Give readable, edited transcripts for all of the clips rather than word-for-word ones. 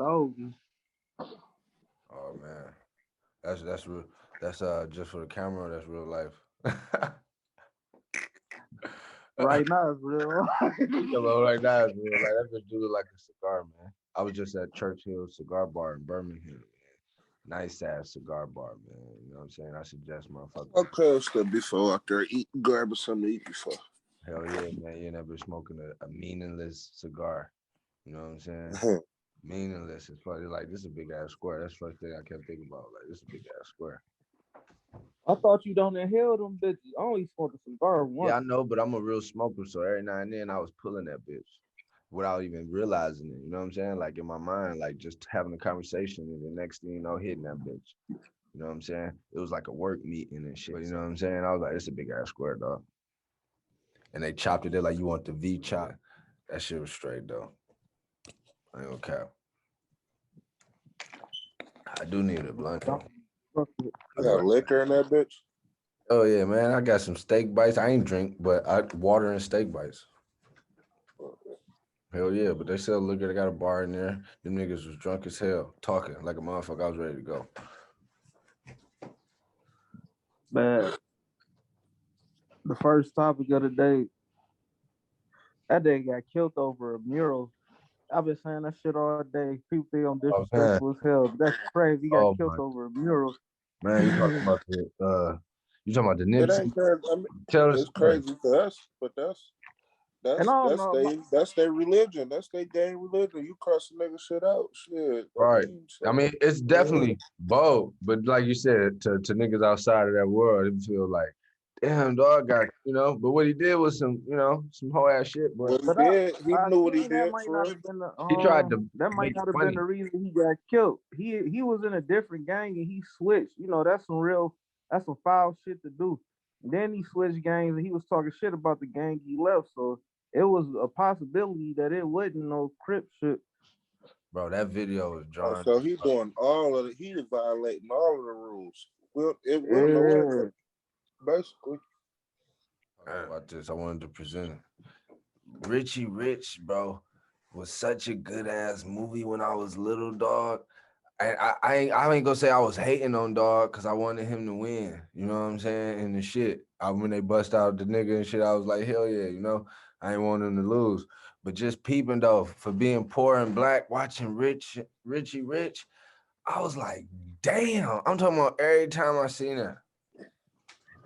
Doggy. Oh man, that's real. That's just for the camera. That's real life. Right now, it's real. Hello, like that is real. Like that just do look like a cigar, man. I was just at Churchill Cigar Bar in Birmingham. Nice ass cigar bar, man. You know what I'm saying? I suggest motherfuckers. Okay, still before out there eating, grabbing something to eat before. Hell yeah, man. You never smoking a meaningless cigar. You know what I'm saying? Meaningless. It's funny. Like, this is a big ass square. That's the first thing I kept thinking about. Like, this is a big ass square. I thought you don't inhale them bitches. I only smoked a cigar Yeah, once. I know, but I'm a real smoker. So every now and then I was pulling that bitch without even realizing it. You know what I'm saying? Like, in my mind, like, just having a conversation. And the next thing you know, hitting that bitch. You know what I'm saying? It was like a work meeting and shit. But you know what I'm saying? I was like, it's a big ass square, dog. And they chopped it there like you want the V chop. That shit was straight though. I ain't gonna cap. I do need a blunt though. You got liquor in that bitch? Oh yeah, man. I got some steak bites. I ain't drink, but I water and steak bites. Hell yeah, but they sell liquor. They got a bar in there. Them niggas was drunk as hell, talking like a motherfucker. I was ready to go. But the first topic of the day, that day got killed over a mural. I've been saying that shit all day. People think I'm Oh man. disrespectful as hell. But that's crazy. He got Oh killed my over a mural. man, you talking about the It Nipsey? ain't that. I mean, Tell us it's crazy to us, but that's And I don't that's know. that's their religion. That's their gang religion. You cuss a nigga shit out, shit. right. I mean, it's yeah. definitely bold, but like you said, to niggas outside of that world, it feel like, damn, dog got, but what he did was some whole ass shit, but What he But did, he I knew what he think that did might for not real. have been the he tried to that might make it not have been funny. the reason he got killed. He was in a different gang and he switched. That's some foul shit to do. And then he switched gangs and he was talking shit about the gang he left. So it was a possibility that it wasn't no Crip shit. Bro, that video was Oh, drawn. so he doing all of it. He is violating all of the rules. Well, it will no Yeah. basically. About this, I wanted to present it. Richie Rich, bro, was such a good ass movie when I was little, dog. I ain't gonna say I was hating on dog because I wanted him to win. You know what I'm saying? And the shit. When they bust out the nigga and shit, I was like, hell yeah, I ain't want him to lose. But just peeping though, for being poor and black, watching Richie Rich, I was like, damn. I'm talking about every time I seen that.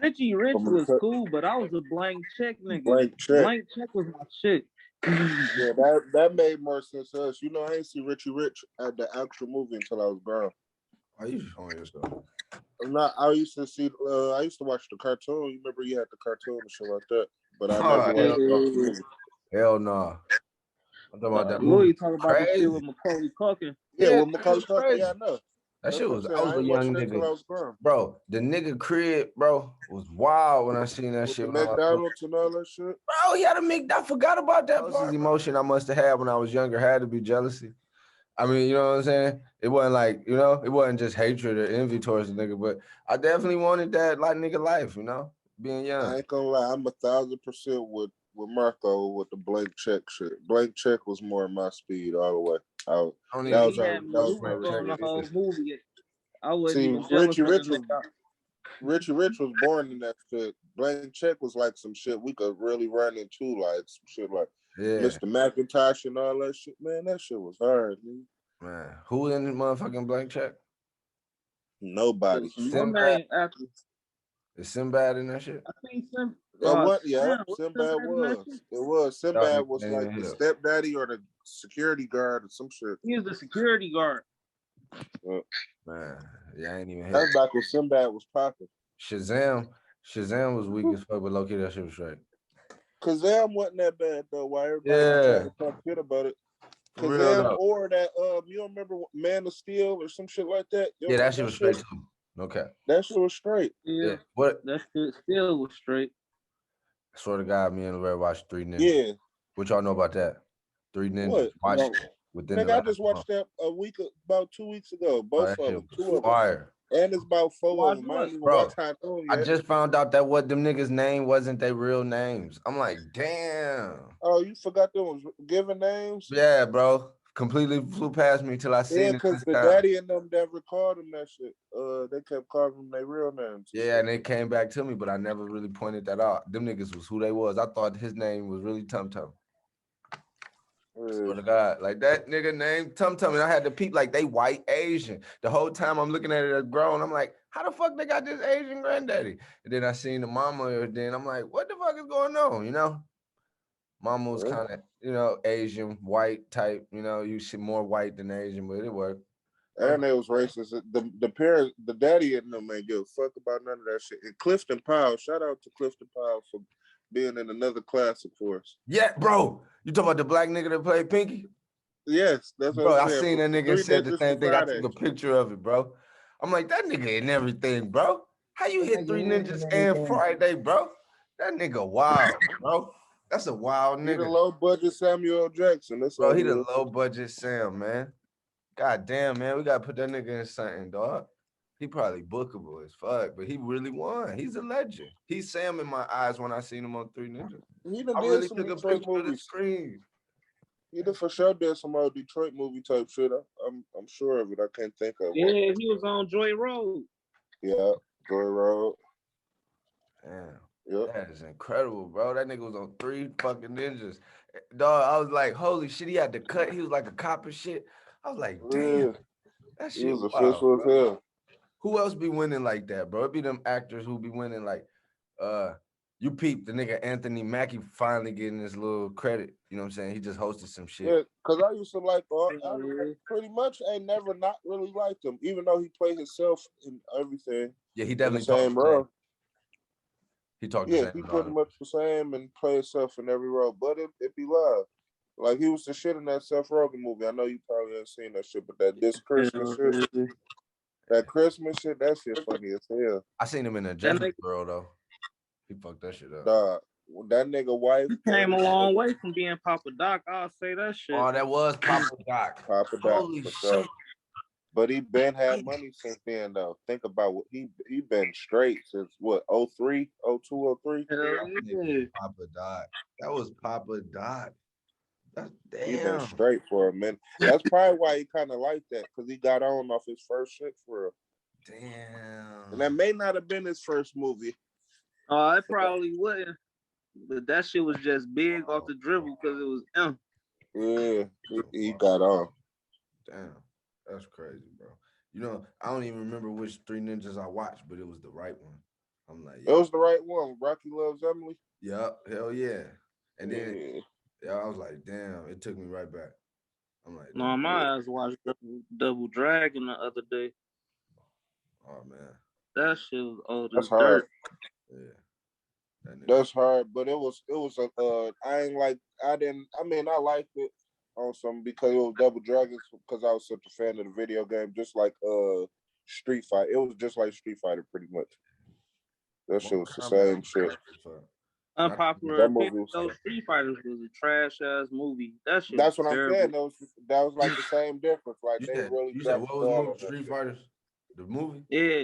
Richie Rich I'm was gonna cool, but I was a blank check nigga. blank check. Blank check was my shit. Yeah, that made more sense to us. I ain't see Richie Rich at the actual movie until I was grown. Why you showing yourself? I used to see. I used to watch the cartoon. You remember you had the cartoon and shit like that. But I Oh, never watched the movie. hell no. I'm talking about that movie. Louis talking about the shit Crazy. with Macaulay Culkin. Yeah, Yeah, with that shit Macaulay was Culkin. Yeah, crazy. I know. That That's shit what I'm was, saying. I was I a ain't young watched that till nigga. I was grown. Bro, the nigga crib, bro, was wild when I seen that With shit the when I was little. McDonald's and all that shit. Bro, he had a I forgot about that part. Emotion I must have had when I was younger had to be jealousy. I mean, you know what I'm saying? It wasn't like, it wasn't just hatred or envy towards the nigga, but I definitely wanted that like nigga life, being young. I ain't gonna lie. I'm 1,000% with Marco with the blank check shit. Blank check was more my speed all the way. I don't That even was He know our had what me the that fuck was my rooting blank for him check the religion. whole is. movie. I wasn't See, even jealous of the nigga. Richie Rich was born in that shit. Blank check was like some shit we could really run into, like some shit like Yeah, Mr. McIntosh and all that shit. Man, that shit was hard, man. man. Who in the motherfucking blank check? Nobody. One Sinbad? man after Is Sinbad in that shit? I think some It was, yeah, damn, what's Sinbad Sinbad in that was. shit? It was. Y'all Sinbad niggas was ain't like even the here. stepdaddy or the security guard or some shit. He was the security guard. Man, yeah, I ain't even here. That's back when Sinbad was popping. Shazam was weak as fuck, but low key that shit was straight. Kazam wasn't that bad though. Why everybody be Yeah, trying to talk shit about it? for real Kazam though. or that you don't remember Man of Steel or some shit like that? You Yeah, don't that remember shit that was straight shit? too. Okay. That shit was straight. Yeah. Yeah, What? that shit still was straight. I swear to God, me and Larry watched Three Ninjas. Yeah. What y'all know about that? Three Ninjas. What? Watched No, it within the Nigga, I last just month. watched that about 2 weeks ago. Oh, Both that of shit them, was two of them. fire. And it's about 4 of watch them. I what? ain't even Bro, watched Typhoon I yet. just found out that what them niggas' name wasn't their real names. I'm like, damn. Oh, you forgot them was giving names? Yeah, bro. completely flew past me till I Yeah, seen it because this the time. daddy and them never called him that shit. They kept calling them their real names. Yeah, and they came back to me, but I never really pointed that out. Them niggas was who they was. I thought his name was really Tum Tum. Swear to God, like that nigga named Tum Tum, and I had to peep like they white Asian. The whole time I'm looking at it as grown, I'm like, how the fuck they got this Asian granddaddy? And then I seen the mama, and then I'm like, what the fuck is going on? You know, mama was kind of, you know, Asian, white type. You know, you see more white than Asian, but it worked. And they was racist. The parents, the daddy and them ain't give a fuck about none of that shit. And Clifton Powell, shout out to Clifton Powell for being in another classic for us. Yeah, bro. You talking about the black nigga that played Pinky? Yes, that's what Bro, I'm I saying. seen that nigga Three and said the Ninjas same thing. I Friday. took a picture of it, bro. I'm like, that nigga in everything, bro. How you hit Three Ninjas and Friday, bro? That nigga wild, bro. That's a wild He the nigga. low budget Samuel L. Jackson. That's Bro, all he the is. low budget Sam, man. God damn, man. We gotta put that nigga in something, dog. He probably bookable as fuck, but he really won. He's a legend. He's Sam in my eyes when I seen him on Three Ninjas. He done I did really some took a Detroit picture of the movies. screen. He done for sure did some old Detroit movie type shit. I'm sure of it. I can't think of it. Yeah, he was on Joy Road. Yeah, Joy Road. Damn. Yep. That is incredible, bro. That nigga was on Three fucking Ninjas. Dog, I was like, holy shit, he had to cut. He was like a cop and shit. I was like, damn, Yeah. that He shit was wild, official as bro. hell. Who else be winning like that, bro? It be them actors who be winning like, you peep the nigga Anthony Mackie finally getting his little credit. You know what I'm saying? He just hosted some shit. Yeah, because I used to like, I pretty much ain't never not really liked him, even though he played himself in everything. Yeah, he definitely in the same talked role. He talked Yeah, the same. he pretty much the same and play himself in every role, but it be live. Like he was the shit in that Seth Rogen movie. I know you probably ain't seen that shit, but this Christmas shit, that Christmas shit, that shit funny as hell. I seen him in a Jeffrey Girl though. He fucked that shit up. Dog, that nigga wife He came a long way from being Papa Doc. I'll say that shit. Oh, that was Papa Doc. Papa Doc, Holy for shit. sure. But he been had money since then though. Think about what he been straight since what 03, 02, 03? Hell yeah. Papa Doc. That was Papa Doc. That's damn. He been straight for a minute. That's probably why he kind of liked that, because he got on off his first shit for real. Damn. And that may not have been his first movie. Oh, it probably wouldn't. But that shit was just big off the dribble because it was him. Yeah, he got on. Damn. That's crazy, bro. You know, I don't even remember which Three Ninjas I watched, but it was the right one. I'm like, It was the right one. Rocky Loves Emily. Yep, hell yeah. And then I was like, damn, it took me right back. I'm like, no, my ass watched Double Dragon the other day. Oh man, that shit was old as dirt. Hard. Yeah, that's hard. But it was I liked it on some because it was Double Dragons because I was such a fan of the video game, just like Street Fighter. It was just like Street Fighter pretty much. That shit was the same shit. Unpopular opinion, those Street Fighters was a trash ass movie. That shit. That's what terrible. I'm saying. That was like the same difference. Like they really. You said what was movie? Street Fighters? The movie? Yeah,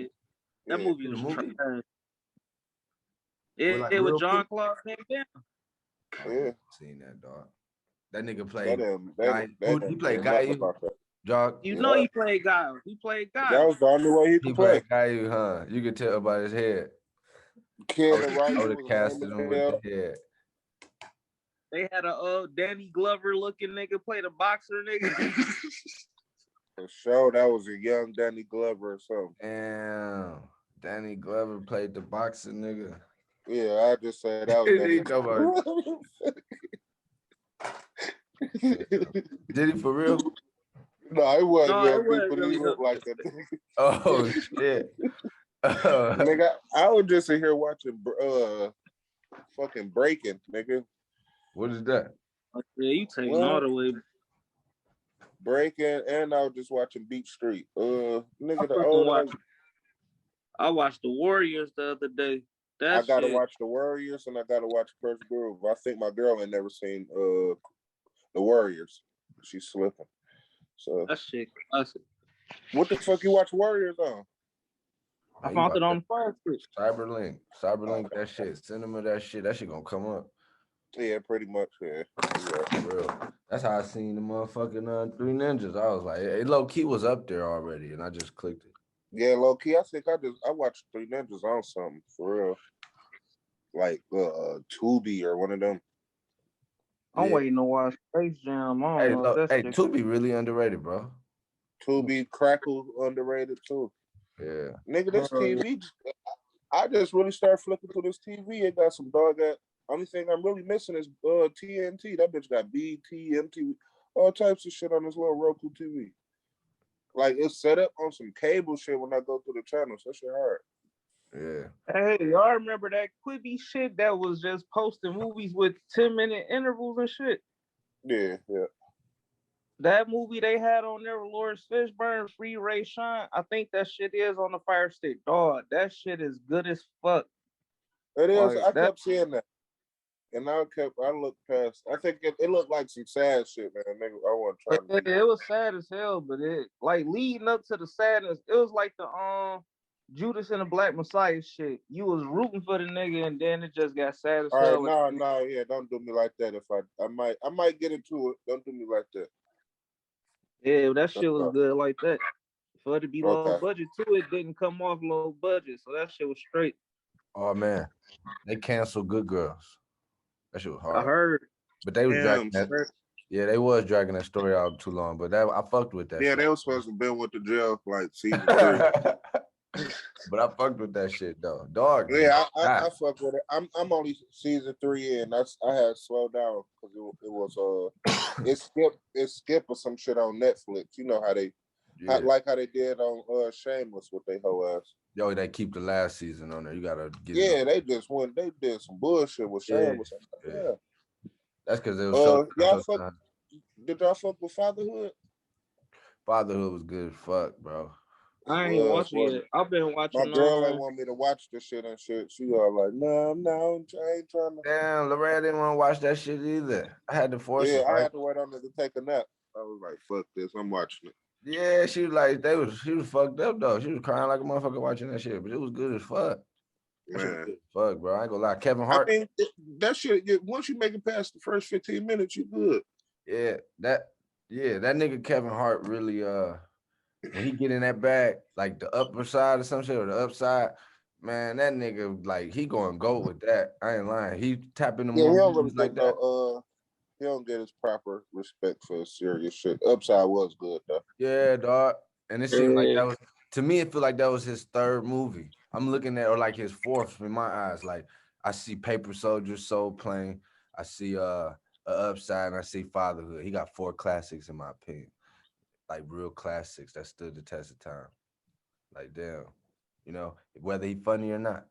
that movie was trash. Like it was John Claude Van Damme. Yeah, seen that dog. That nigga played. He played Guy. Jog. You know he played Guy. He played Guy. That was the only way he could play. He played Guy, huh? You could tell by his head. I would have casted him with the head. They had a Danny Glover looking nigga play the boxer nigga. For sure, that was a young Danny Glover or something. Damn, Danny Glover played the boxer nigga. Yeah, I just said that was Danny Glover. Did he for real? No, it wasn't young people. He looked like that. Oh shit. Nigga, I was just in here watching fucking Breaking, nigga. What is that? Yeah, you taking all the way. Breaking, and I was just watching Beat Street. Nigga, I watched The Warriors the other day. I gotta watch The Warriors and I gotta watch First Groove. I think my girl ain't never seen The Warriors. She's slipping. So that shit classic. What the fuck you watch Warriors on? I found it on the Fire Stick. Cyberlink, that shit. Send them that shit. That shit gonna come up. Yeah, pretty much. Yeah. For real. That's how I seen the motherfucking Three Ninjas. I was like, it low key was up there already, and I just clicked it. Yeah, low key. I think I watched Three Ninjas on something for real, like Tubi or one of them. I'm Yeah. waiting to watch Space Jam. I don't know if that's shit. Tubi really underrated, bro. Tubi, Crackle, underrated too. Yeah. Nigga, this TV. I just really started flipping through this TV. It got some dog at. Only thing I'm really missing is TNT. That bitch got BT, MTV, all types of shit on this little Roku TV. Like it's set up on some cable shit when I go through the channels. That shit hard. Yeah. Hey, y'all remember that Quibi shit that was just posting movies with 10-minute intervals and shit? Yeah. That movie they had on there with Lawrence Fishburne, Free Ray Sean, I think that shit is on the Fire Stick. Dog, that shit is good as fuck. It is. Like, I kept seeing that. And I looked past. I think it looked like some sad shit, man. Nigga, I wasn't trying to. It was sad as hell, but it like leading up to the sadness, it was like the Judas and the Black Messiah shit. You was rooting for the nigga, and then it just got sad as hell. All right, no, yeah, don't do me like that. If I might get into it. Don't do me like that. Yeah, that shit was good like that. For it to be low Okay. budget too, it didn't come off low budget, so that shit was straight. Oh man, they canceled Good Girls. That shit was hard. I heard. But they was dragging that. Yeah, they was dragging that story out too long. But that I fucked with that. Yeah, shit. they was supposed to been with the jail for like season 3. But I fucked with that shit though, dog. Yeah, I fucked with it. I'm only season 3 in. I had slowed down because it was it skipped or some shit on Netflix. You know how they like how they did on Shameless with they whole ass. Yo, they keep the last season on there. You gotta get. Yeah, they just went. They did some bullshit with Shameless. Yeah. That's because it was Did y'all fuck with Fatherhood? Fatherhood was good as fuck, bro. I ain't watching it. I've been watching. My girl ain't want me to watch this shit and shit. She was like, no, I ain't trying to. Damn, Lorraine didn't want to watch that shit either. I had to force it. Yeah, I had to wait on her to take a nap. I was like, fuck this, I'm watching it. Yeah, she was like, she was fucked up though. She was crying like a motherfucker watching that shit, but it was good as fuck. Man. Good as fuck, bro. I ain't gonna lie. Kevin Hart. I mean, that shit, once you make it past the first 15 minutes, you good. Yeah, that nigga Kevin Hart really when he get in that bag, like the upper side or some shit or the upside, man, that nigga like he gonna go with that. I ain't lying. He tapping the movies he don't really like that. He don't get his proper respect for serious shit. Upside was good though. Yeah, dog. And it seemed like that was, to me, it feel like that was his third movie. I'm looking at, or like his fourth in my eyes. Like I see Paper Soldiers, Soul Plane. I see Upside, and I see Fatherhood. He got 4 classics in my opinion. Like real classics that stood the test of time. Like damn, you know, whether he funny or not,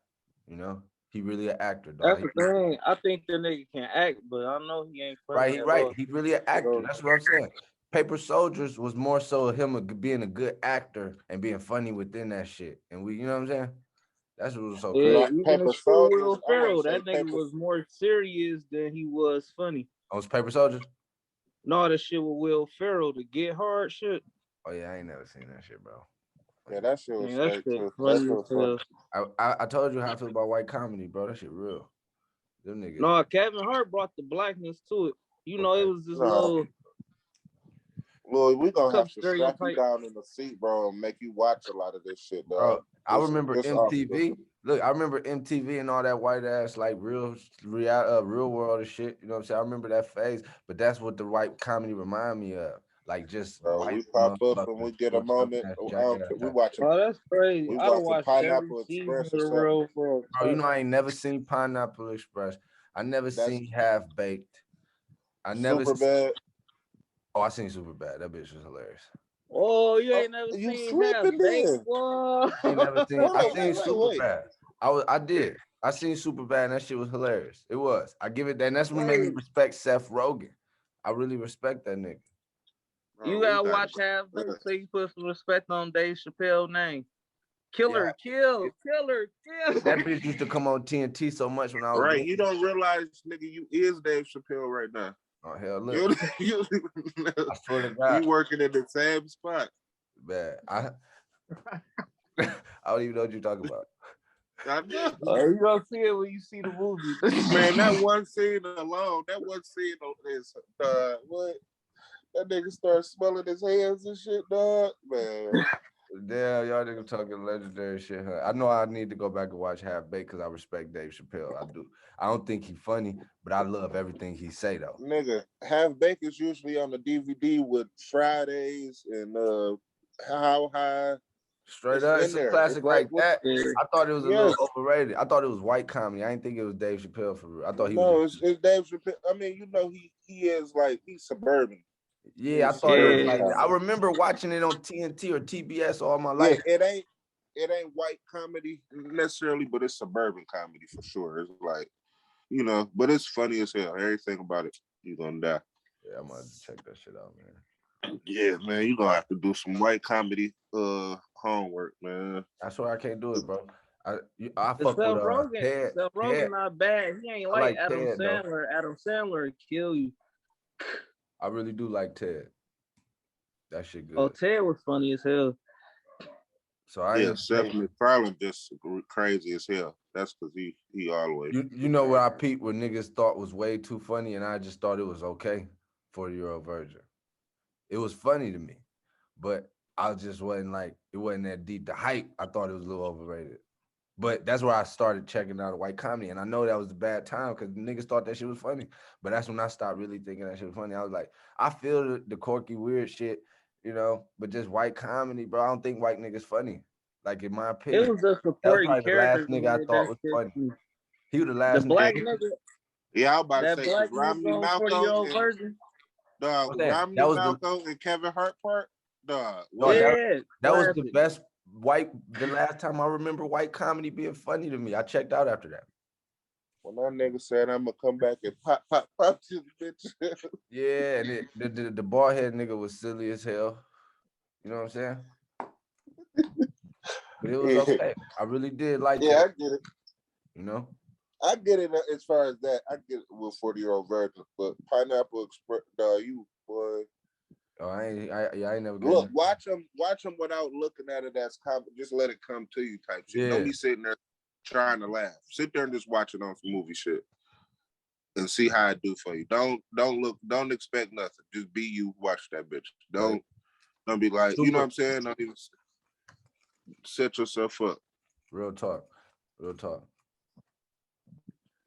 you know, he really an actor. Dog. That's the thing. I think the nigga can act, but I know he ain't funny. Right. He really an actor. That's what I'm saying. Paper Soldiers was more so him being a good actor and being funny within that shit. And we, you know what I'm saying? That's what was so crazy. Yeah, even the show Will Ferrell, that nigga was more serious than he was funny. Oh, it's Paper Soldiers? No, that shit with Will Ferrell, the Get Hard shit. Oh yeah, I ain't never seen that shit, bro. Yeah, that shit was funny. I told you how I feel about white comedy, bro. That shit real. Them niggas. No, Kevin Hart brought the blackness to it. You know, it was this little. Lloyd, we gonna have to strap you down in the seat, bro, and make you watch a lot of this shit, dog. Bro, I remember MTV. Look, I remember MTV and all that white ass, like real world and shit. You know what I'm saying? I remember that phase, but that's what the white comedy remind me of. Like just we pop up and we get a moment. We watching. Oh, that's crazy. We watching Pineapple Express or something. Bro, you know I ain't never seen Pineapple Express. I never seen Half Baked. I never Superbad. Oh, I seen Superbad. That bitch was hilarious. Oh, you ain't never seen Half Baked? I ain't never seen. I seen Superbad. I did. I seen Superbad and that shit was hilarious. It was. I give it that. And that's what made me respect Seth Rogen. I really respect that nigga. You gotta watch Half Baked so you put some respect on Dave Chappelle's name. Kill. That bitch used to come on TNT so much when I was right. You don't realize, nigga, you is Dave Chappelle right now. Oh hell no! I swear to God, you working in the same spot. Man, I don't even know what you're talking about. I know. You gonna see it when you see the movie. Man, that one scene alone, is what? That nigga started smelling his hands and shit, dog. Man. Damn, y'all niggas talking legendary shit. Huh? I know I need to go back and watch Half Baked because I respect Dave Chappelle. I do. I don't think he's funny, but I love everything he say though. Nigga, Half Baked is usually on the DVD with Fridays and How High. Straight up, it's a classic like that. I thought it was a little overrated. I thought it was white comedy. I didn't think it was Dave Chappelle for real. I thought he was. No, it's Dave Chappelle. I mean, you know, he is like he's suburban. Yeah, I thought it was like I remember watching it on TNT or TBS all my life. Yeah, it ain't white comedy necessarily, but it's suburban comedy for sure. It's like, you know, but it's funny as hell. Everything about it, you're gonna die. Yeah, I'm gonna check that shit out, man. Yeah, man, you're gonna have to do some white comedy homework, man. I swear I can't do it, bro. I fuck Seth with Rogen. Ted. Seth Rogen not bad. He ain't like Adam Ted, Sandler. though. Adam Sandler would kill you. I really do like Ted. That shit good. Oh, Ted was funny as hell. So Seth MacFarlane just crazy as hell. That's because he always. You know what I peeped what niggas thought was way too funny, and I just thought it was okay. 40-year-old virgin. It was funny to me, but I just wasn't like it wasn't that deep. The hype, I thought it was a little overrated. But that's where I started checking out a white comedy, and I know that was the bad time because niggas thought that shit was funny. But that's when I stopped really thinking that shit was funny. I was like, I feel the quirky weird shit, you know, but just white comedy, bro. I don't think white niggas funny. Like in my opinion, it was a supporting character. The last nigga I thought was funny. He was the last. The black nigga. Yeah, I was about that to say black Romney Malco. 40-year-old virgin. Dog, Romney Malco and Kevin Hart part. Dog, that was the best the last time I remember white comedy being funny to me. I checked out after that. When that nigga said I'm gonna come back and pop to the bitch. Yeah, and the bald head nigga was silly as hell. You know what I'm saying? But it was okay. I really did like it. Yeah, I get it. You know? I get it as far as that. I get it with 40-year-old virgin, but Pineapple Express, you boy. Oh, I ain't never look. Watch them without looking at it as comedy. Just let it come to you, type shit. Yeah. Don't be sitting there trying to laugh. Sit there and just watch it on some movie shit, and see how it do for you. Don't expect nothing. Just be you. Watch that bitch. Don't be like, you know what I'm saying. Don't even set yourself up. Real talk.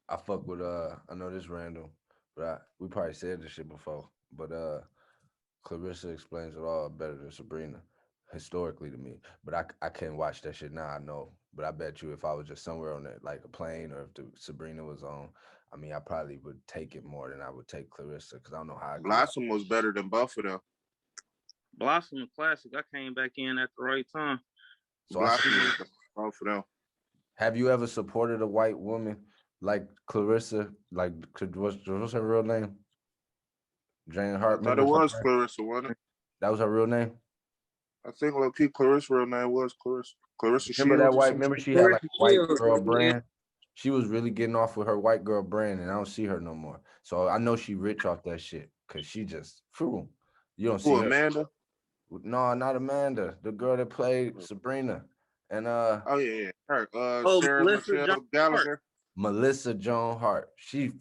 I fuck with I know this random, but we probably said this shit before, but Clarissa Explains It All better than Sabrina, historically to me. But I can't watch that shit now, I know. But I bet you if I was just somewhere on that, like a plane, or if the Sabrina was on, I mean, I probably would take it more than I would take Clarissa, because I don't know how. Blossom was better than both of them. Blossom was classic. I came back in at the right time. So Blossom was both of them. Have you ever supported a white woman like Clarissa? Like, what's her real name? Jane Hart. I thought it was Clarissa, wasn't it? That was her real name? I think low-key Clarissa's real name was Clarissa. Clarissa Remember Shields that white? Remember she had like a white girl brand? She was really getting off with her white girl brand, and I don't see her no more. So I know she rich off that shit, because she just, you don't see her. Amanda? No, not Amanda. The girl that played Sabrina. And oh yeah, her Sarah Michelle Gallagher. Melissa Joan Hart. She's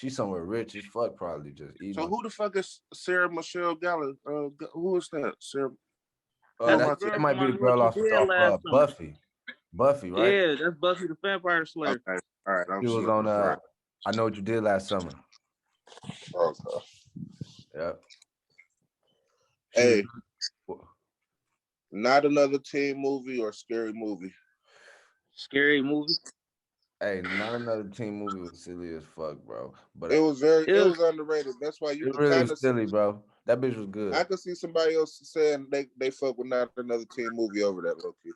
somewhere rich as fuck, probably just eating. So who the fuck is Sarah Michelle Gallagher? Who is that? Sarah. That might be the girl off Buffy. Buffy, right? Yeah, that's Buffy the Vampire Slayer. Okay, all right. She was on I Know What You Did Last Summer. Okay. Yep. Hey. Not another teen movie or scary movie. Scary movie. Hey, not another teen movie was silly as fuck, bro. But it was underrated. That's why you it really was silly, bro. That bitch was good. I could see somebody else saying they fuck with not another teen movie over that, low-key.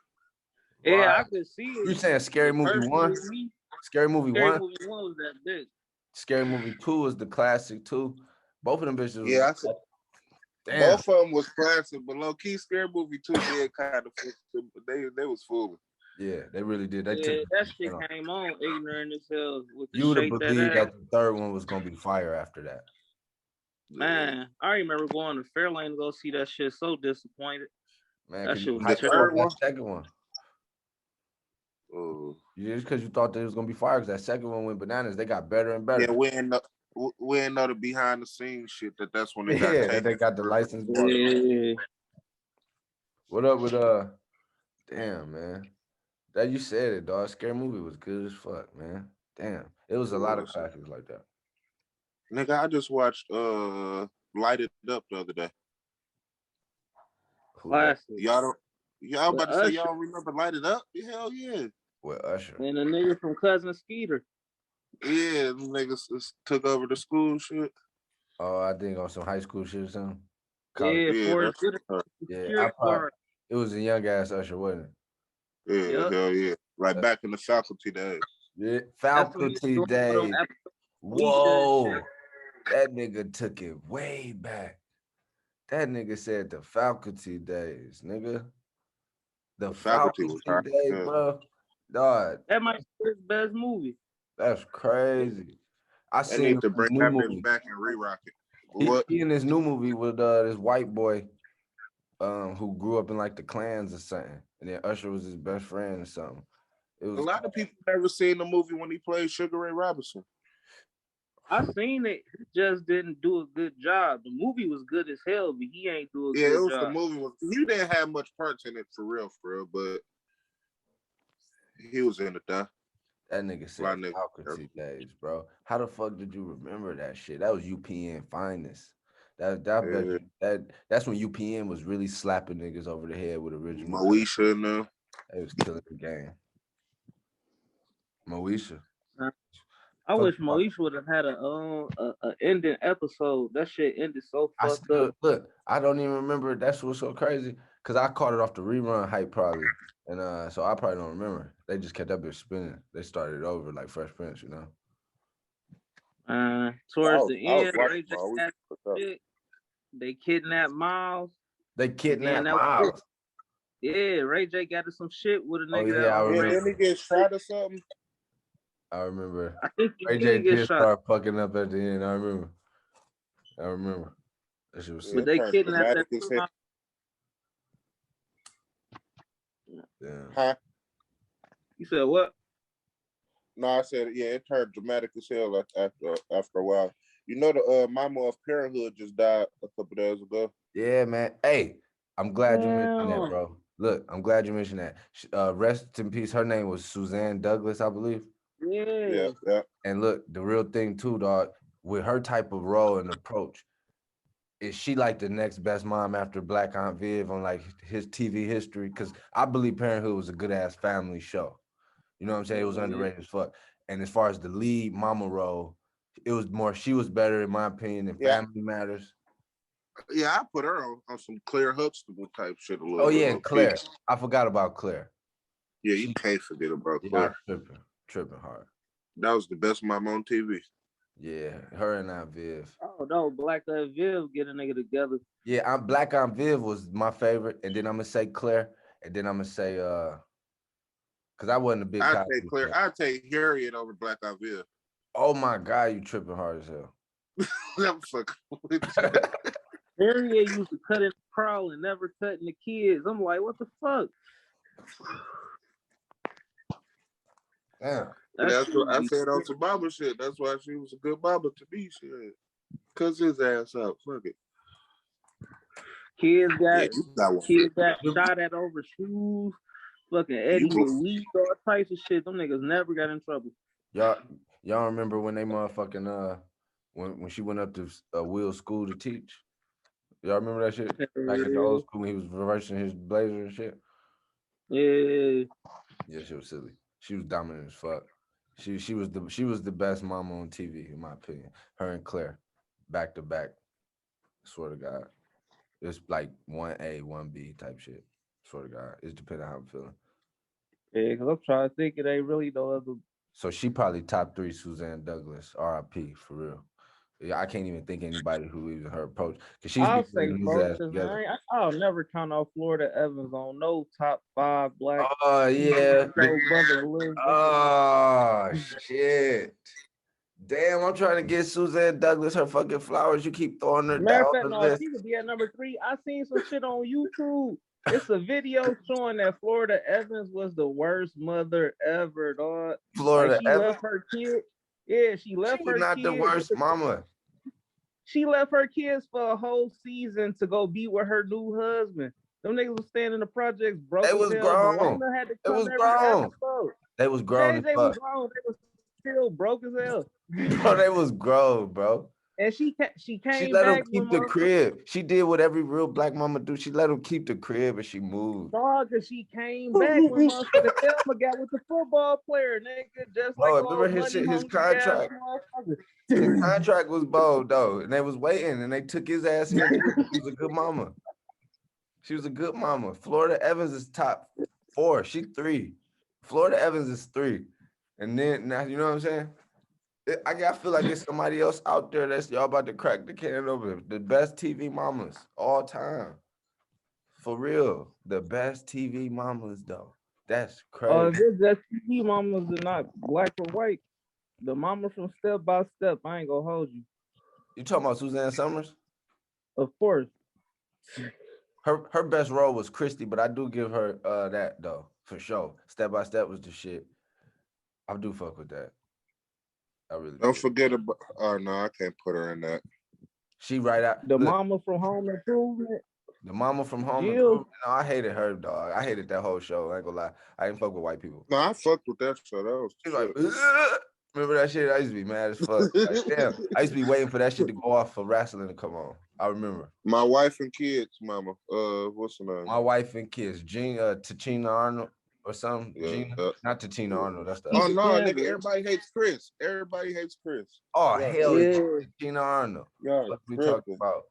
Yeah, I could see it. You saying Scary Movie 1? Scary Movie 1? Scary Movie 1 was that bitch. Scary Movie 2 was the classic too. Both of them bitches. Yeah, I said. Damn. Both of them was classic, but low key Scary Movie 2 did kind of they was fooling. Yeah, they really did. That shit came on ignorant as hell. You would have believed that the third one was gonna be fire after that. Man, I remember going to Fairlane to go see that shit. So disappointed. Man, that shit was the third one. Second one. Oh. Just because you thought that it was gonna be fire, because that second one went bananas. They got better and better. Yeah, we ain't know the behind the scenes shit. That's when they got Yeah, taken. they got the license bought. Yeah. What up with damn man. That you said it, dog. Scary Movie was good as fuck, man. Damn. It was a lot of classics like that. Nigga, I just watched Light It Up the other day. Classic. Y'all about to say Usher. y'all remember Light It Up? Hell yeah. With Usher. And the nigga from Cousin Skeeter. Yeah, them niggas just took over the school shit. Oh, I think on some high school shit or something. Yeah, Yeah, Forrest that's Whitaker. Yeah, it was a young ass Usher, wasn't it? Yeah, Yep. hell yeah. Like back in the faculty days. Yeah, That's when he faculty was doing days. them episodes. Whoa, that nigga took it way back. That nigga said the faculty days, nigga. The Faculty was hot. days, Yeah. bro. Dog, That might be his best movie. that's crazy. I They seen need him to in bring this new that movie. bitch back and re-rock it. What? He in this new movie with this white boy who grew up in like the clans or something. And then Usher was his best friend or something. It was A lot of people never seen the movie when he played Sugar Ray Robinson. I seen it. He just didn't do a good job. The movie was good as hell, but he ain't do a Yeah, good it was job. the movie. He didn't have much parts in it for real, but he was in it though. That nigga said faculty days, bro. How the fuck did you remember that shit? That was UPN finest. That's when UPN was really slapping niggas over the head with original. Moesha and them. They was killing the game. Moesha. I wish Moesha would have had a ending episode. That shit ended so fucked up. Look, I don't even remember. That's what's so crazy. Cause I caught it off the rerun hype probably. And so I probably don't remember. They just kept that bitch spinning. They started over like Fresh Prince, you know. Towards the end, Ray J had shit. They kidnapped Miles. They kidnapped Miles. Yeah, Ray J got to some shit with a nigga. Oh, yeah, I remember. Didn't he get shot or something? I remember. I think Ray J did start fucking up at the end. I remember. That shit was sick. But they kidnapped that. Yeah. Huh? You said what? No, I said it turned dramatic as hell after a while. You know the mama of Parenthood just died a couple days ago. Yeah, man. Hey, I'm glad you mentioned that, bro. Look, I'm glad you mentioned that. Rest in peace. Her name was Suzanne Douglas, I believe. Yeah. And look, the real thing too, dog, with her type of role and approach, is she like the next best mom after Black Aunt Viv on like his TV history? Because I believe Parenthood was a good ass family show. You know what I'm saying? It was underrated as fuck. And as far as the lead mama role, it was more, she was better in my opinion than Family Matters. Yeah, I put her on some Claire Huxtable type shit a little. Oh yeah, Claire. I forgot about Claire. Yeah, you can't forget about Claire. Tripping hard. That was the best mom on TV. Yeah, her and Aunt Viv. Oh no, Black Aunt Viv get a nigga together. Yeah, Black Aunt Viv was my favorite, and then I'm gonna say Claire, and then I'm gonna say because I wasn't a big. I'd take Claire. I'd take Harriet over Black Aunt Viv. Oh my God, you tripping hard as hell. I'm fucking. Harriet used to cut in the crawl and never cutting the kids. I'm like, what the fuck? Damn. That's what I said on some mama shit. That's why she was a good mama to me. Shit. Cuss his ass out. Fuck it. Kids got shot at over shoes. Fucking Eddie with weed, all types of shit. Them niggas never got in trouble. Y'all remember when they motherfucking when she went up to Will's school to teach? Y'all remember that shit? Back in the old school when he was reversing his blazer and shit? Yeah. Yeah, she was silly. She was dominant as fuck. She was the best mama on TV, in my opinion. Her and Claire, back to back. Swear to God. It's like 1A, 1B type shit. Swear to God. It's depending on how I'm feeling. Yeah, because I'm trying to think it ain't really no other. So she probably top 3 Suzanne Douglas, RIP, for real. Yeah, I can't even think anybody who even her approach. Because she's I'll say both, I'll never count off Florida Evans on no top 5 black. Oh, yeah. Oh, shit. Damn, I'm trying to get Suzanne Douglas her fucking flowers. You keep throwing her down the list. She could be at number 3. I seen some shit on YouTube. It's a video showing that Florida Evans was the worst mother ever, dog. Florida Like she Evans. left her kid. Yeah, she She left was her not the kids. worst mama. She left her kids for a whole season to go be with her new husband. Them niggas was staying in the projects broke They as was hell. grown. Milana had to It come was every grown. episode. They was grown as JJ fuck. was grown. They was still broke as hell. Bro, they was grown, bro. And she She came let them back keep the crib. She did what every real black mama do. She let them keep the crib and she moved. dog, cause she came back when motherfucker Thelma got with the football player, nigga, just like Bro, all remember his money shit, his hungry ass contract? motherfucker. His contract was bold though, and they was waiting, and they took his ass in too. She was a good mama. She was a good mama. Florida Evans is top 4. She 3. Florida Evans is 3. And then now, you know what I'm saying? I feel like it's somebody else out there that's y'all about to crack the can over. The best TV mamas all time. For real. The best TV mamas though. That's crazy. This just TV mamas are not black or white. The mama from Step by Step, I ain't gonna hold you. You talking about Suzanne Summers? Of course. Her best role was Christy, but I do give her that though, for sure. Step by Step was the shit. I do fuck with that. I really Don't do. forget about. Oh no, I can't put her in that. She right out. The Look, mama from Home Improvement. the mama from Home Jill. Improvement. No, I hated her, dog. I hated that whole show. I ain't gonna lie. I didn't fuck with white people. No, I fucked with that show. That was She was like, remember that shit? I used to be mad as fuck. Like, damn, I used to be waiting for that shit to go off for wrestling to come on. I remember. My wife and kids, mama. What's her name? My wife and kids, Tachina Arnold or something. Yeah, Gina, not Tachina Arnold. That's the. Oh Other. no, Yeah, nigga! man. Everybody hates Chris. Everybody hates Chris. Oh Yeah. hell yeah, Yeah. Tachina Arnold. Yeah, What we talking about?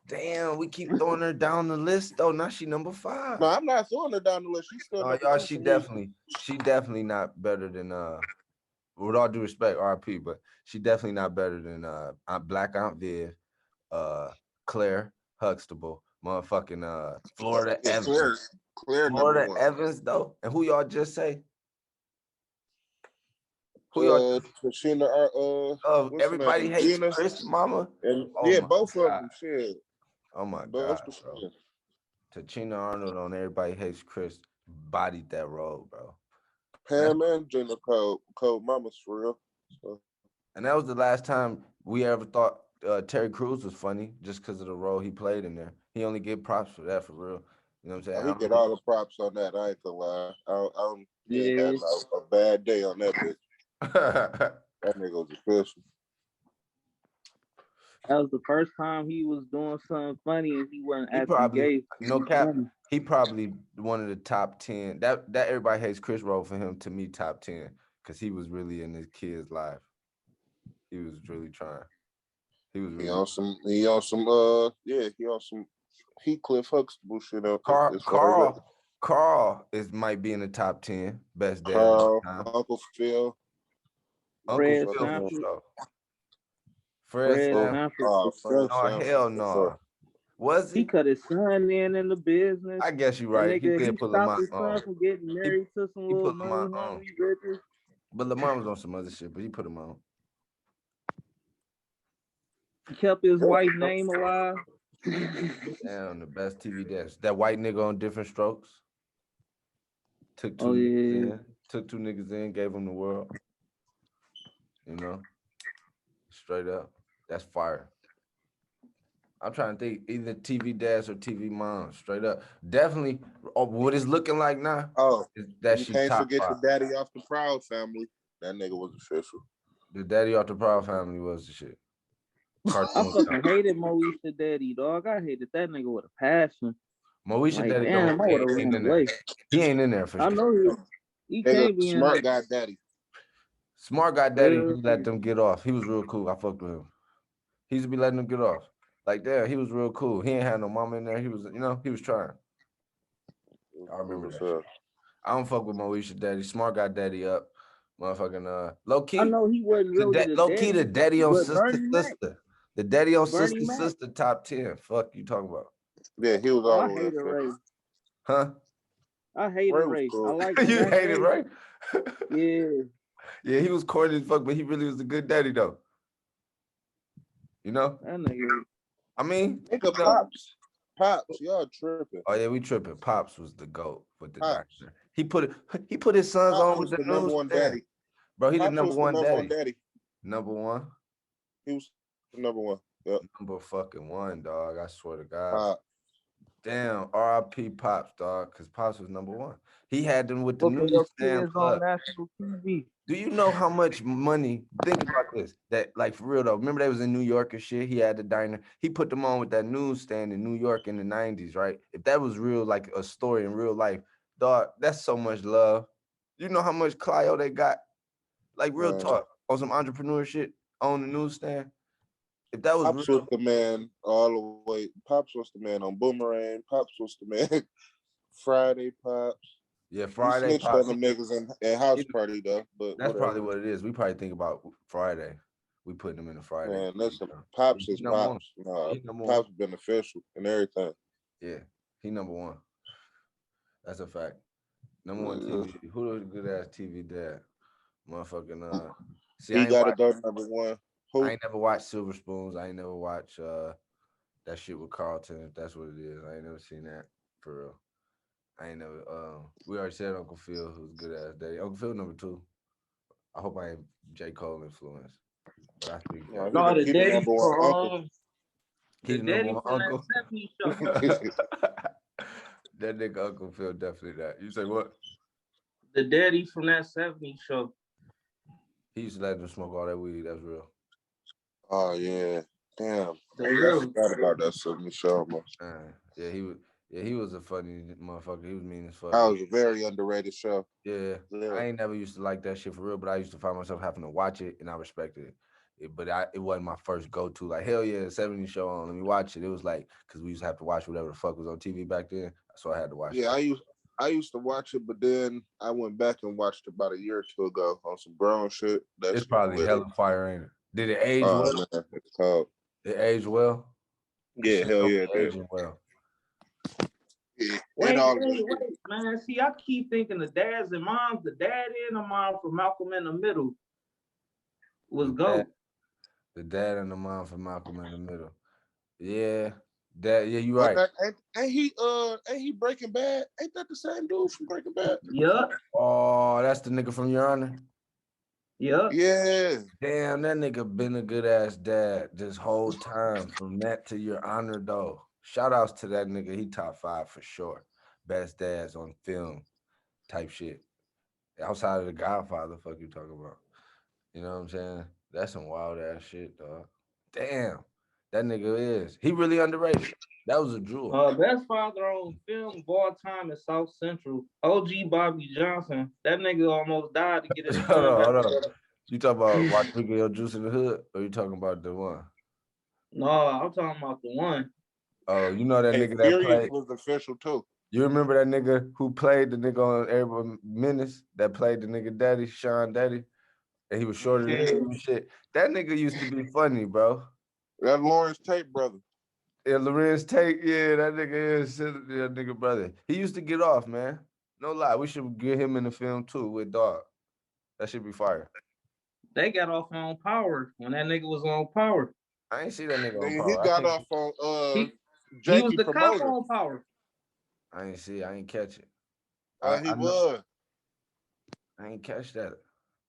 Damn, we keep throwing her down the list though. Now she number 5. No, I'm not throwing her down the list. She's still. No, y'all, she definitely not better than with all due respect, RP, but she definitely not better than Black Aunt Viv, Claire Huxtable, motherfucking Florida Evans. Claire Florida number 1. Evans though. And who y'all just say? Who y'all Tashina, everybody hates Gina? Chris, mama. And Oh yeah, my both God. of them. Shit. Oh my Both God, bro. the Tachina Arnold on Everybody Hates Chris bodied that role, bro. Pam and Gina Code Mamas for real. So. And that was the last time we ever thought Terry Crews was funny, just because of the role he played in there. He only get props for that, for real. You know what I'm saying? We get all the props on that. I ain't gonna lie. I ain't had a bad day on that bitch. That nigga was official. That was the first time he was doing something funny and he wasn't He acting probably, gay. no cap, he probably one of the top 10. That Everybody Hates Chris role for him, to me, top 10, because he was really in his kid's life. He was really trying. He was really he on some Heathcliff Huxtable shit out there. Carl might be in the top 10 best dad. Uncle Phil. Fred Phil. Sanford. Fred Sanford. Oh, hell no. Was he? He cut his son in the business. I guess you're right. Nigga, he did put Lamont his son from getting married to some little money hungry bitches. But Lamont was on some other shit, but he put him on. He kept his wife's name alive. Damn, the best TV dash. That white nigga on Different Strokes. Took two niggas in, gave them the world. You know? Straight up. That's fire. I'm trying to think either TV dads or TV moms. Straight up. Definitely what it's looking like now. Oh, is that you she can't top forget 5. the Daddy Off the Proud Family. That nigga was official. The Daddy Off the Proud Family was the shit. I fucking hated Moesha Daddy, dog. I hated that nigga with a passion. Moesha Daddy damn, I would have ran away. He ain't in there for sure. I know he can't be Smart in Guy Daddy. Smart Guy Daddy, he let them get off. He was real cool. I fucked with him. He used to be letting them get off. Like, damn, he was real cool. He ain't had no mama in there. He was, he was trying. I remember that shit. I don't fuck with Moesha Daddy. Smart Guy Daddy up. Motherfucking low key. I know he wasn't really low key the daddy on Sister. The daddy on Bernie Sister top 10. Fuck you talking about. Yeah, he was all I hated Ray. Huh? I hated Ray. Cool. I like You hated Ray? Yeah. Yeah, he was corny as fuck, but he really was a good daddy though. You know? That nigga. I mean, nigga Pops. Pops, y'all tripping. Oh yeah, we tripping. Pops was the GOAT with the Pops. doctor. He put his sons Pops on was with the the number news. one daddy. Bro, he the Pops number was the one number daddy. one daddy. Number one. He was the number one. Yep. Number fucking one, dog. I swear to God. Pops. Damn, R.I.P. Pops, dog, because Pops was number one. He had them with the Look at your newsstand kids on plus. national TV. Do you know how much money? Think about this. That, like, for real though. Remember they was in New York and shit. He had the diner. He put them on with that newsstand in New York in the 90s, right? If that was real, like a story in real life, dog, that's so much love. You know how much Clio they got? Like real talk on some entrepreneur shit on the newsstand. If that was Pops real, was the man all the way. Pops was the man on Boomerang. Pops was the man Friday Pops. yeah, He Friday snitched Pops. on them niggas in House Party though. But That's whatever. probably what it is. We probably think about Friday. We putting them in the Friday. Man, listen, Pops is number one. Pops. Nah, He number Pops one. beneficial and everything. Yeah, he number one. That's a fact. Number one TV. Who was a good ass TV dad? Motherfucking See, He gotta go number one. Who? I ain't never watched Silver Spoons. I ain't never watched that shit with Carlton, if that's what it is. I ain't never seen that for real. I ain't never we already said Uncle Phil, who's good ass daddy. Uncle Phil number two. I hope I ain't J. Cole influenced. But I think No, the daddy number one uncle. from he's the number daddy one from uncle. that 70s show. That nigga Uncle Phil definitely that. You say what? The daddy from that 70s show. He used to let them smoke all that weed. That's real. Oh yeah, damn. The I real. forgot about that 70 show. Yeah, he was. Yeah, he was a funny motherfucker. He was mean as fuck. That was a very underrated show. Yeah, I ain't never used to like that shit for real, but I used to find myself having to watch it, and I respected it. But it wasn't my first go-to. Like, hell yeah, 70 show on, let me watch it. It was like, because we used to have to watch whatever the fuck was on TV back then, so I had to watch it. Yeah, I used to watch it, but then I went back and watched it about a year or two ago on some grown shit. It's probably hella fire, ain't it? Did it age well? Man, it's cold. It aged well? Yeah, hell yeah, aging well. Yeah, wait, man. See, I keep thinking the dads and moms, the daddy and the mom from Malcolm in the Middle was GOAT. The dad and the mom from Malcolm in the Middle. Yeah. Yeah, you right. Ain't he Breaking Bad? Ain't that the same dude from Breaking Bad? Yeah. Oh, that's the nigga from Your Honor? Yeah. Yeah. Damn, that nigga been a good ass dad this whole time from that to Your Honor though. Shout outs to that nigga. He top 5 for sure. Best dads on film type shit. Outside of The Godfather, fuck you talking about. You know what I'm saying? That's some wild ass shit, dog. Damn. That nigga is. He really underrated. That was a jewel. Best father on film of all time is South Central. OG Bobby Johnson. That nigga almost died to get his Hold on. You talking about Watch Pico Your Juice in the Hood, or you talking about the one? No, I'm talking about the one. Oh, you know that nigga that played was official too. You remember that nigga who played the nigga on Everybody Menace that played the nigga Daddy, Sean Daddy, and he was shorter than him and shit. That nigga used to be funny, bro. That Lawrence Tate brother. Yeah, Lorenz Tate, yeah, that nigga is that nigga brother. He used to get off, man. No lie, we should get him in the film too with Dog. That should be fire. They got off on Power when that nigga was on Power. I ain't see that nigga on Power. He got off on he was the cop on Power. I ain't catch it. He was. I ain't catch that.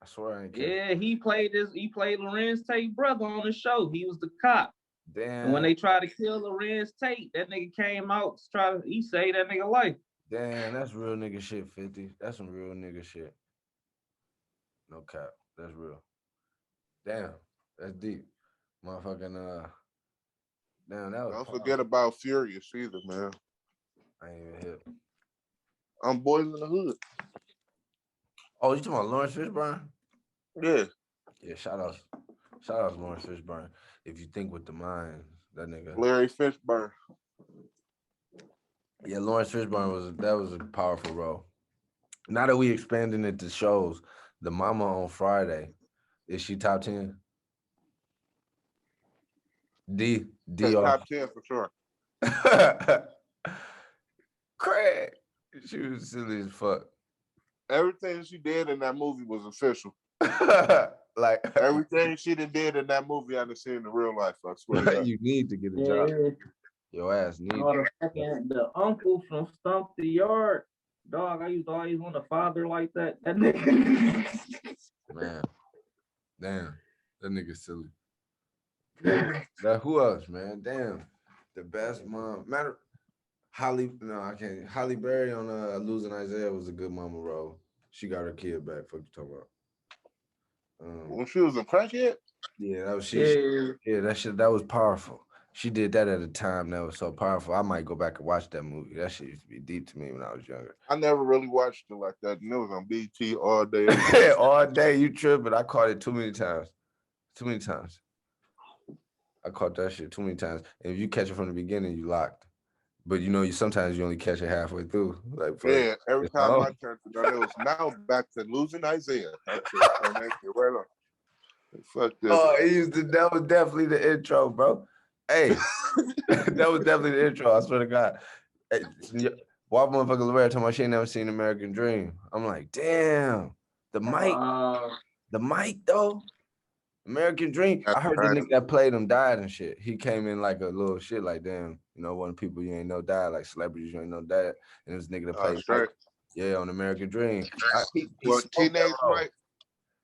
I swear I ain't catch it. He played Lorenz Tate brother on the show. He was the cop. Damn. And when they tried to kill Lorenz Tate, that nigga came out he saved that nigga life. Damn, that's real nigga shit, 50. That's some real nigga shit. No cap. That's real. Damn, that's deep. Motherfucking damn, that was. Don't forget about Furious either, man. I ain't even hip. I'm Boys in the Hood. Oh, you talking about Lawrence Fishburne? Yeah. Yeah, shout out to Lawrence Fishburne. If you think with the mind, that nigga. Larry Fishburne. Yeah, Lawrence Fishburne was a powerful role. Now that we expanding it to shows, the Mama on Friday, is she top 10? D top 10 for sure. Craig, she was silly as fuck. Everything she did in that movie was official. Like everything she did in that movie, I done seen in real life. I swear. You need to get a job. Your ass need Oh, the uncle from Stump the Yard. Dog, I used to always want a father like that. That nigga. man. Damn, that nigga silly. That who else, man? Damn, the best mom. Matter Holly. No, I can't. Holly Berry on Losing Isaiah was a good mama role. She got her kid back. Fuck you talking about? When she was a crackhead? Yeah, that was she. Yeah. Yeah, that shit. That was powerful. She did that at a time that was so powerful. I might go back and watch that movie. That shit used to be deep to me when I was younger. I never really watched it like that. And it was on BT all day. All day, you tripping. I caught it too many times. Too many times. I caught that shit too many times. And if you catch it from the beginning, you locked. But you know, sometimes you only catch it halfway through. Like Yeah, every it's time all- I turned it on, it was now back to Losing Isaiah. I said, turn that shit right on. Fuck this. Oh, that was definitely the intro, bro. Hey, that was definitely the intro. I swear to God. Hey, why motherfucker Loretta told me she ain't never seen American Dream. I'm like, damn, the mic though. American Dream. I heard the nigga that played him died and shit. He came in like a little shit, like damn, one of the people you ain't know died, like celebrities you ain't know died. And this nigga that played Mike, yeah, on American Dream. He Teenage Mike.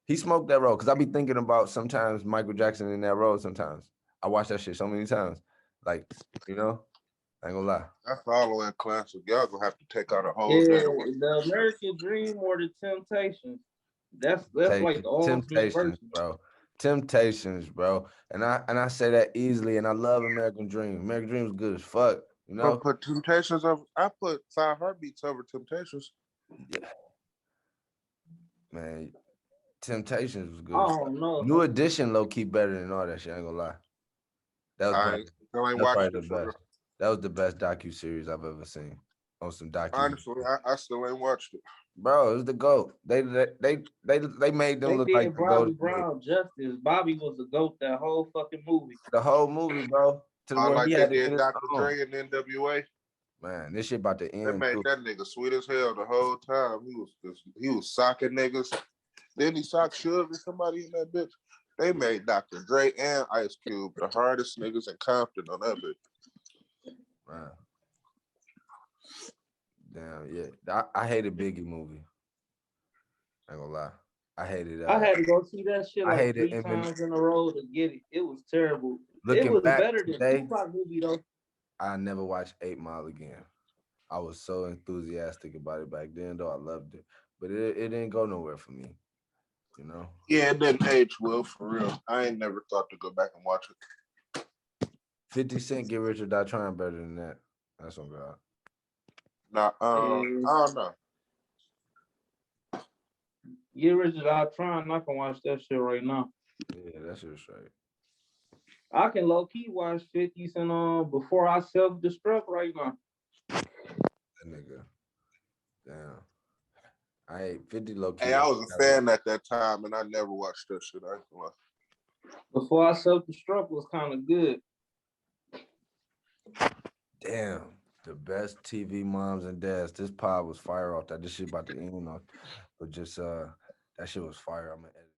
He smoked that role because I be thinking about sometimes Michael Jackson in that role. Sometimes I watch that shit so many times. Like, I ain't gonna lie. That's all in classic. Y'all gonna have to take out a whole Yeah, day. the American Dream or the Temptations. That's like the ultimate Temptations, version. bro. Temptations, bro. And I say that easily. And I love American Dream. American Dream is good as fuck. I put Temptations over. I put Five Heartbeats over Temptations. Yeah. Man, Temptations was good. I don't know. New Edition low key better than all that shit. I ain't gonna lie. That was probably the best. That was the best docu-series I've ever seen on some docu. Honestly, I still ain't watched it. Bro, it was the GOAT. They made them look like the Bobby GOAT. Brown justice. Bobby was the GOAT that whole fucking movie. The whole movie, bro. To the like they did Dr. Dre and NWA. Man, this shit about to end. They made that nigga sweet as hell the whole time. He was socking niggas. Then he socked Suge and somebody in that bitch. They made Dr. Dre and Ice Cube the hardest niggas in Compton on that bitch. Man. Damn, yeah. I hated Biggie movie. I ain't gonna lie. I hated I had to go see that shit like 3 times in a row to get it. It was terrible. It was better than the Tupac movie though. I never watched 8 Mile again. I was so enthusiastic about it back then, though. I loved it. But it didn't go nowhere for me. Yeah, it didn't age well for real. I ain't never thought to go back and watch it. 50 Cent Get Rich or Die Trying better than that. That's on God. Nah, I don't know. Get Rich or Die Trying. I can watch that shit right now. Yeah, that shit's right. I can low key watch 50 Cent before I self-destruct right now. That nigga. Damn. I ate 50 low key. Hey, I was a fan at that time, and I never watched that shit. I ain't gonna lie. Before I self-destruct was kind of good. Damn. The best TV moms and dads. This pod was fire off that. This shit about to end off. But just that shit was fire. I'm gonna edit.